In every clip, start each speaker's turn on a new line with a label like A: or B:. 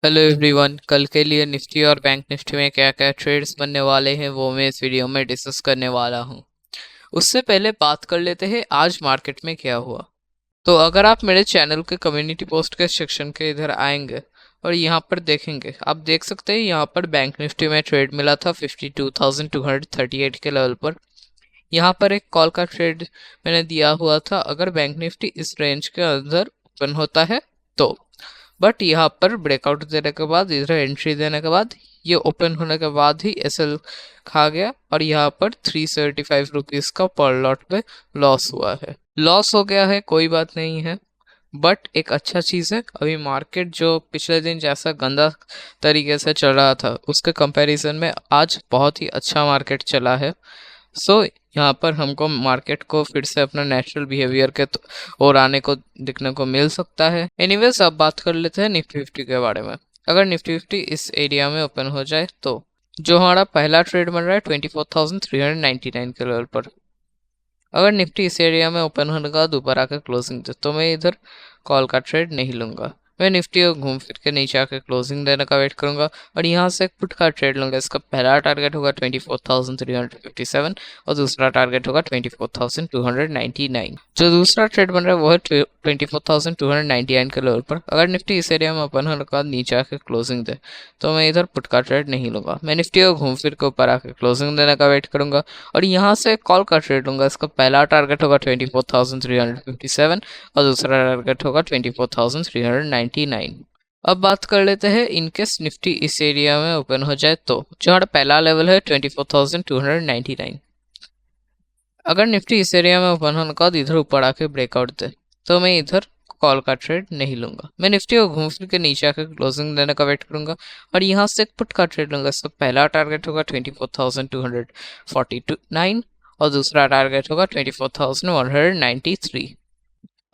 A: Hello everyone. कल के लिए निफ्टी और बैंक निफ्टी में क्या क्या ट्रेड्स बनने वाले हैं वो मैं इस वीडियो में डिस्कस करने वाला हूं। उससे पहले बात कर लेते हैं आज मार्केट में क्या हुआ। तो अगर आप मेरे चैनल के कम्युनिटी पोस्ट के सेक्शन के इधर आएंगे और यहाँ पर देखेंगे, आप देख सकते हैं यहाँ पर बैंक निफ्टी में ट्रेड मिला था 52,238 के लेवल पर। यहाँ पर एक कॉल का ट्रेड मैंने दिया हुआ था, अगर बैंक निफ्टी इस रेंज के अंदर ओपन होता है तो। बट यहाँ पर ब्रेकआउट देने के बाद, इधर एंट्री देने के बाद, ये ओपन होने के बाद ही एसएल खा गया और यहाँ पर 375 रुपीज़ का पर लॉट पे लॉस हुआ है। लॉस हो गया है, कोई बात नहीं है, बट एक अच्छा चीज़ है, अभी मार्केट जो पिछले दिन जैसा गंदा तरीके से चल रहा था उसके कंपैरिजन में आज बहुत ही अच्छा मार्केट चला है। सो यहाँ पर हमको मार्केट को फिर से अपना नेचुरल बिहेवियर के और आने को दिखने को मिल सकता है। एनीवेज, अब बात कर लेते हैं निफ्टी फिफ्टी के बारे में। अगर निफ्टी फिफ्टी इस एरिया में ओपन हो जाए तो जो हमारा पहला ट्रेड बन रहा है 24,399 के लेवल पर, अगर निफ्टी इस एरिया में ओपन होने का बाद ऊपर आकर क्लोजिंग दे तो मैं इधर कॉल का ट्रेड नहीं लूंगा। मैं निफ्टी को घूम फिर के नीचे आकर क्लोजिंग देने का वेट करूंगा और यहाँ से एक पुट का ट्रेड लूंगा। इसका पहला टारगेट होगा 24,357 और दूसरा टारगेट होगा 24,299। जो दूसरा ट्रेड बन रहा है वो है 24,299 के लेवल पर। अगर निफ्टी इस एरिया में ओपन होने के बाद नीचे आकर क्लोजिंग दे तो मैं इधर पुट का ट्रेड नहीं लूंगा। मैं निफ्टी को घूम फिर के ऊपर आकर क्लोजिंग देने का वेट करूंगा और यहाँ से कॉल का ट्रेड लूंगा। इसका पहला टारगेट होगा 24,357 और दूसरा टारगेट होगा 24,399। अब बात कर लेते हैं इनकेस निफ्टी इस एरिया में ओपन हो जाए तो जो हमारा पहला लेवल है 24,299। अगर निफ्टी इस एरिया में ओपन होने का इधर ऊपर आके ब्रेकआउट दे तो मैं इधर कॉल का ट्रेड नहीं लूंगा। मैं निफ्टी को घूम फिर के नीचे आकर क्लोजिंग देने का वेट करूंगा और यहाँ से एक पुट का ट्रेड लूंगा। इसका पहला टारगेट होगा 24,249 और दूसरा टारगेट होगा 24,193।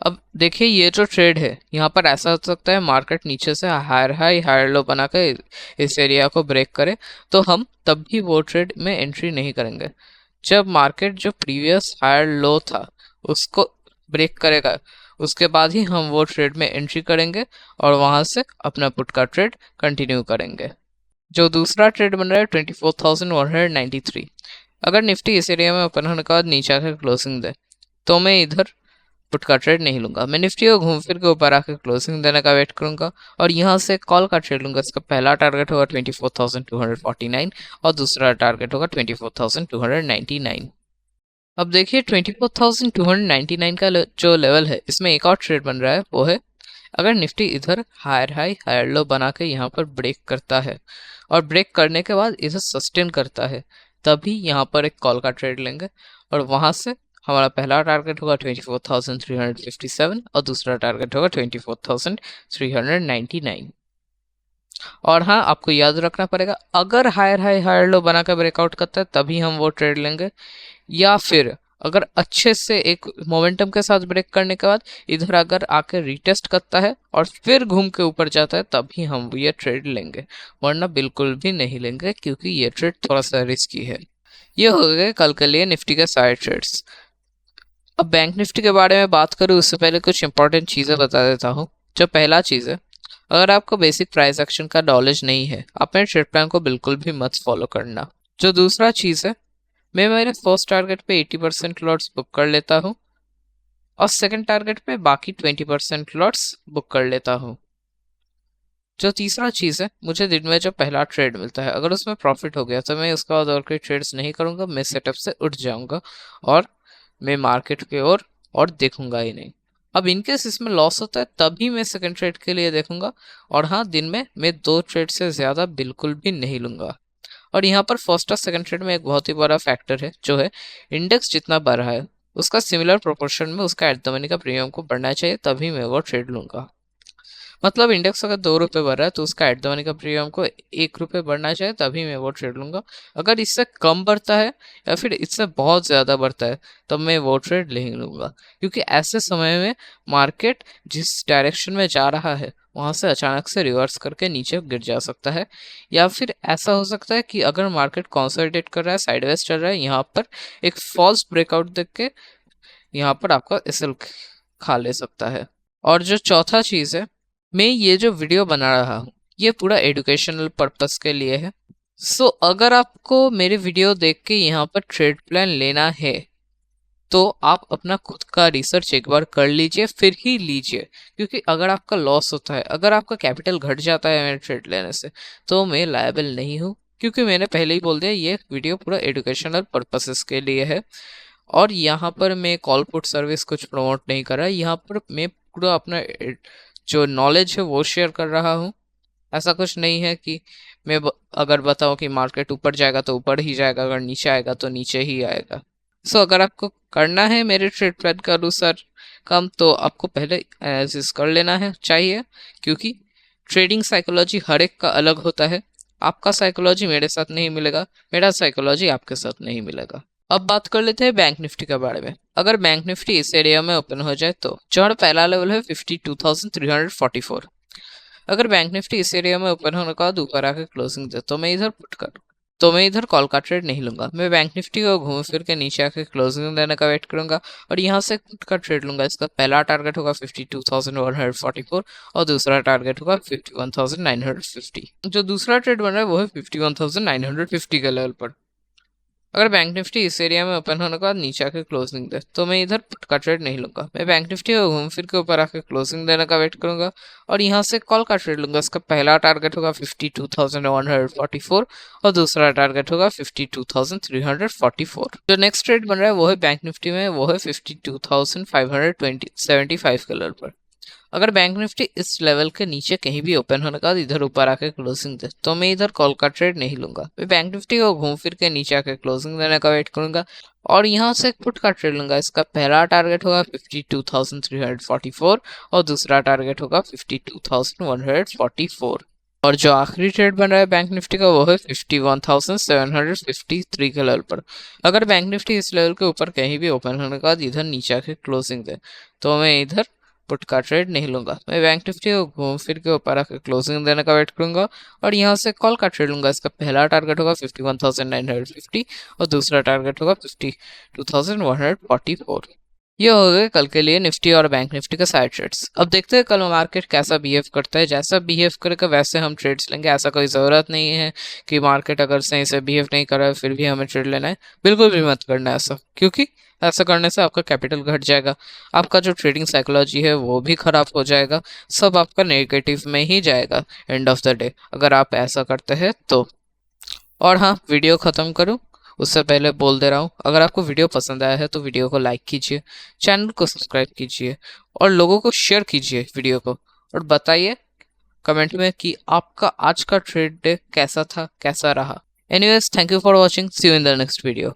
A: अब देखिए, ये जो ट्रेड है यहाँ पर ऐसा हो सकता है मार्केट नीचे से हायर हाई हायर लो बना के इस एरिया को ब्रेक करे तो हम तब भी वो ट्रेड में एंट्री नहीं करेंगे। जब मार्केट जो प्रीवियस हायर लो था उसको ब्रेक करेगा उसके बाद ही हम वो ट्रेड में एंट्री करेंगे और वहां से अपना पुट का ट्रेड कंटिन्यू करेंगे। जो दूसरा ट्रेड बन रहा है 24,193। अगर निफ्टी इस एरिया में ओपन होने के बाद नीचे आकर क्लोजिंग दे तो मैं इधर पुट का ट्रेड नहीं लूंगा। मैं निफ्टी को घूम फिर के ऊपर आकर क्लोजिंग देने का वेट करूंगा और यहाँ से कॉल का ट्रेड लूंगा। इसका पहला टारगेट होगा 24,249 और दूसरा टारगेट होगा 24,299। अब देखिए 24,299 का जो लेवल है इसमें एक और ट्रेड बन रहा है, वो है अगर निफ्टी इधर हायर हाई हायर लो बना के यहाँ पर ब्रेक करता है और ब्रेक करने के बाद इधर सस्टेन करता है तभी यहाँ पर एक कॉल का ट्रेड लेंगे और वहां से हमारा पहला टारगेट होगा 24,357 और दूसरा टारगेट होगा 24,399। और हाँ, आपको याद रखना पड़ेगा, अगर हायर हाई हायर लो बनाकर ब्रेकआउट करता है तभी हम वो ट्रेड लेंगे, या फिर अगर अच्छे से एक मोमेंटम के साथ ब्रेक करने के बाद इधर अगर आके रीटेस्ट करता है और फिर घूम के ऊपर जाता है तभी हम ये ट्रेड लेंगे, वरना बिल्कुल भी नहीं लेंगे क्योंकि ये ट्रेड थोड़ा सा रिस्की है। ये हो गए कल के लिए निफ्टी के सारे ट्रेड्स। अब बैंक निफ्टी के बारे में बात करूँ उससे पहले कुछ इंपॉर्टेंट चीज़ें बता देता हूँ। जो पहला चीज़ है, अगर आपको बेसिक प्राइस एक्शन का नॉलेज नहीं है अपने ट्रेड प्लान को बिल्कुल भी मत फॉलो करना। जो दूसरा चीज़ है, मैं मेरे फर्स्ट टारगेट पे 80% लॉट्स बुक कर लेता हूँ और सेकंड टारगेट पे बाकी 20% लॉट्स बुक कर लेता हूँ। जो तीसरा चीज़ है, मुझे दिन में जो पहला ट्रेड मिलता है अगर उसमें प्रॉफिट हो गया तो मैं उसके बाद और कोई ट्रेड्स नहीं करूँगा, मैं सेटअप से उठ जाऊँगा और मैं मार्केट की ओर और देखूंगा ही नहीं। अब इनकेस इसमें लॉस होता है तभी मैं सेकंड ट्रेड के लिए देखूंगा और हाँ, दिन में मैं 2 ट्रेड से ज़्यादा बिल्कुल भी नहीं लूंगा। और यहाँ पर फर्स्ट और सेकंड ट्रेड में एक बहुत ही बड़ा फैक्टर है, जो है इंडेक्स जितना बढ़ रहा है उसका सिमिलर प्रोपोर्शन में उसका एट द मनी का प्रीमियम को बढ़ना चाहिए तभी मैं वो ट्रेड लूंगा। मतलब इंडेक्स अगर 2 रुपये बढ़ रहा है तो उसका एट द मनी का प्रीमियम को 1 रुपये बढ़ना चाहिए तभी मैं वो ट्रेड लूंगा। अगर इससे कम बढ़ता है या फिर इससे बहुत ज़्यादा बढ़ता है तब मैं वो ट्रेड नहीं लूंगा, क्योंकि ऐसे समय में मार्केट जिस डायरेक्शन में जा रहा है वहाँ से अचानक से रिवर्स करके नीचे गिर जा सकता है, या फिर ऐसा हो सकता है कि अगर मार्केट कंसोलिडेट कर रहा है, साइडवेज चल रहा है, यहाँ पर एक फॉल्स ब्रेकआउट देख के यहाँ पर आपका एसएल खा ले सकता है। और जो चौथा चीज़ है, मैं ये जो वीडियो बना रहा हूँ ये पूरा एजुकेशनल पर्पस के लिए है। सो अगर आपको मेरे वीडियो देख के यहाँ पर ट्रेड प्लान लेना है तो आप अपना खुद का रिसर्च एक बार कर लीजिए, फिर ही लीजिए। क्योंकि अगर आपका लॉस होता है, अगर आपका कैपिटल घट जाता है मेरे ट्रेड लेने से, तो मैं लायबल नहीं हूँ। क्योंकि मैंने पहले ही बोल दिया, ये वीडियो पूरा एजुकेशनल पर्पसेस के लिए है और यहाँ पर मैं कॉल पुट सर्विस कुछ प्रमोट नहीं कर रहा। यहाँ पर मैं पूरा अपना जो नॉलेज है वो शेयर कर रहा हूँ। ऐसा कुछ नहीं है कि अगर बताऊँ कि मार्केट ऊपर जाएगा तो ऊपर ही जाएगा, अगर नीचे आएगा तो नीचे ही आएगा। सो अगर आपको करना है मेरे ट्रेड प्लान के अनुसार काम, तो आपको पहले एनालिसिस कर लेना है चाहिए। क्योंकि ट्रेडिंग साइकोलॉजी हर एक का अलग होता है। आपका साइकोलॉजी मेरे साथ नहीं मिलेगा, मेरा साइकोलॉजी आपके साथ नहीं मिलेगा। अब बात कर लेते हैं बैंक निफ्टी के बारे में। अगर बैंक निफ्टी इस एरिया में ओपन हो जाए तो जहाँ पहला लेवल है 52,344। अगर बैंक निफ्टी इस एरिया में ओपन होने का बाद ऊपर आके क्लोजिंग दे तो मैं इधर कॉल का ट्रेड नहीं लूंगा। मैं बैंक निफ्टी को घूम फिर के नीचे आके क्लोजिंग देने का वेट करूंगा और यहाँ से पुट का ट्रेड लूंगा। इसका पहला टारगेट होगा 52,144 और दूसरा टारगेट होगा 51,950। जो दूसरा ट्रेड बन रहा है वो है 51,950 के लेवल पर। अगर बैंक निफ्टी इस एरिया में ओपन होने के बाद नीचे आके क्लोजिंग दे तो मैं इधर पुट का ट्रेड नहीं लूंगा। मैं बैंक निफ्टी को घूम फिर के ऊपर आके क्लोजिंग देने का वेट करूंगा और यहाँ से कॉल का ट्रेड लूंगा। इसका पहला टारगेट होगा 52,144 और दूसरा टारगेट होगा 52,344। जो नेक्स्ट ट्रेड बन रहा है वो है बैंक निफ्टी में, वो है 52,575 के लेवल पर। अगर बैंक निफ्टी इस लेवल के नीचे कहीं भी ओपन होने के बाद इधर ऊपर आके क्लोजिंग दे तो मैं इधर कॉल का ट्रेड नहीं लूंगा। मैं बैंक निफ्टी को घूम फिर के नीचे आके क्लोजिंग देने का वेट करूंगा और यहाँ से पुट का ट्रेड लूंगा। इसका पहला टारगेट होगा 52,344 और दूसरा टारगेट होगा 52,144। और जो आखिरी ट्रेड बन रहा है बैंक निफ्टी का वो है 51,753 के लेवल पर। अगर बैंक निफ्टी इस लेवल के ऊपर कहीं भी ओपन होने के बाद इधर नीचे आके क्लोजिंग दे तो मैं इधर पुट का ट्रेड नहीं लूंगा। मैं बैंक निफ्टी को घूम फिर के ऊपर आकर क्लोजिंग देने का वेट करूंगा और यहाँ से कॉल का ट्रेड लूंगा। इसका पहला टारगेट होगा 51,950 और दूसरा टारगेट होगा 52,144। ये हो गए कल के लिए निफ्टी और बैंक निफ्टी के साइड ट्रेड्स। अब देखते हैं कल मार्केट कैसा बिहेव करता है। जैसा बिहेव करेगा वैसे हम ट्रेड्स लेंगे। ऐसा कोई ज़रूरत नहीं है कि मार्केट अगर सही से बिहेव नहीं कर रहा है फिर भी हमें ट्रेड लेना है। बिल्कुल भी मत करना ऐसा, क्योंकि ऐसा करने से आपका कैपिटल घट जाएगा, आपका जो ट्रेडिंग साइकोलॉजी है वो भी खराब हो जाएगा, सब आपका नेगेटिव में ही जाएगा एंड ऑफ द डे अगर आप ऐसा करते हैं तो। और हाँ, वीडियो ख़त्म करूँ उससे पहले बोल दे रहा हूँ, अगर आपको वीडियो पसंद आया है तो वीडियो को लाइक कीजिए, चैनल को सब्सक्राइब कीजिए और लोगों को शेयर कीजिए वीडियो को। और बताइए कमेंट में कि आपका आज का ट्रेड डे कैसा था, कैसा रहा। Anyways, thank you for watching, see you in the next video.